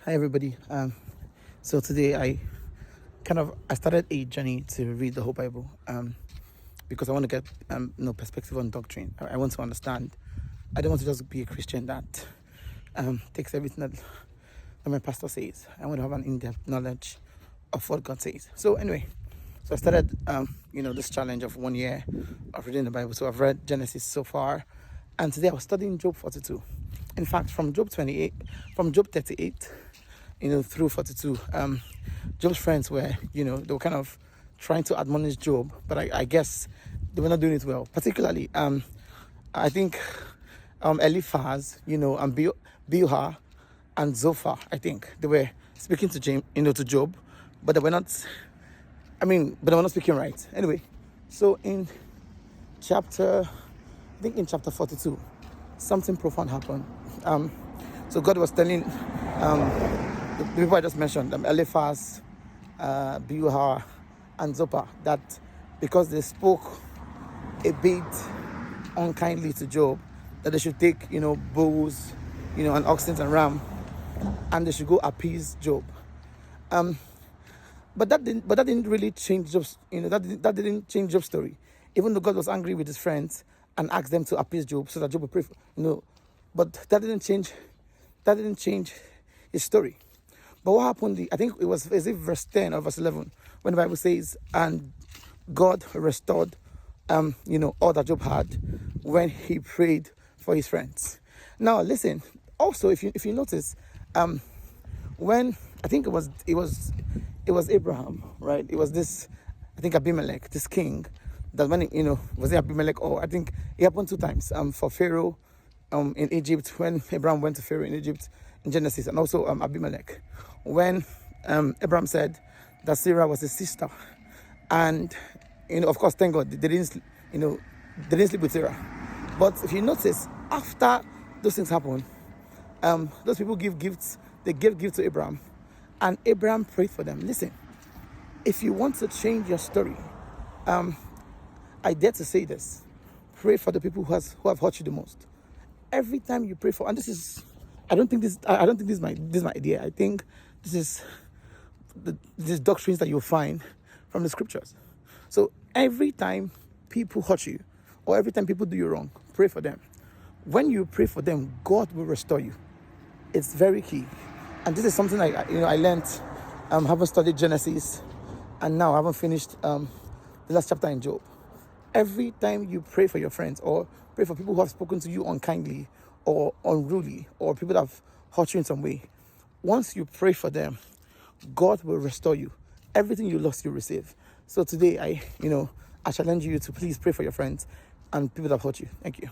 Hi everybody. So today I started a journey to read the whole Bible because I want to get perspective on doctrine. I want to understand. I don't want to just be a Christian that takes everything that my pastor says. I want to have an in-depth knowledge of what God says. So anyway, so I started this challenge of 1 year of reading the Bible. So I've read Genesis so far, and today I was studying Job 42. In fact, from Job 38, through 42, Job's friends were, they were kind of trying to admonish Job, but I guess they were not doing it well. Particularly, I think Eliphaz, and Bilhah and Zophar, I think they were speaking to to Job, but they were not. But they were not speaking right. Anyway, so in chapter 42, something profound happened. So God was telling the people I just mentioned, Eliphaz, Bilhah, and Zophar, that because they spoke a bit unkindly to Job, that they should take, bulls, and oxen and ram, and they should go appease Job. But that didn't really change Job's, that didn't change Job's story. Even though God was angry with his friends and asked them to appease Job so that Job would pray but that didn't change his story. But what happened, I think it was verse 10 or verse 11, when the Bible says, and God restored, all that Job had when he prayed for his friends. Now, listen, also, if you notice, when I think it was Abraham, right? It was this, I think Abimelech, this king, that when was it Abimelech? Or I think it happened 2 times. For Pharaoh, in Egypt, when Abraham went to Pharaoh in Egypt in Genesis, and also Abimelech, when Abraham said that Sarah was his sister, and of course, thank God they didn't sleep with Sarah. But if you notice, after those things happened, those people give gifts. They gave gifts to Abraham, and Abraham prayed for them. Listen, if you want to change your story, I dare to say this: pray for the people who have hurt you the most. Every time you pray for, and this is, I don't think this is my idea. I think this is these doctrines that you'll find from the scriptures. So every time people hurt you, or every time people do you wrong, pray for them. When you pray for them, God will restore you. It's very key. And this is something I learned, having studied Genesis, and now I haven't finished the last chapter in Job. Every time you pray for your friends, or pray for people who have spoken to you unkindly or unruly, or people that have hurt you in some way, once you pray for them, God will restore you. Everything you lost, you receive. So today, I challenge you to please pray for your friends and people that have hurt you. Thank you.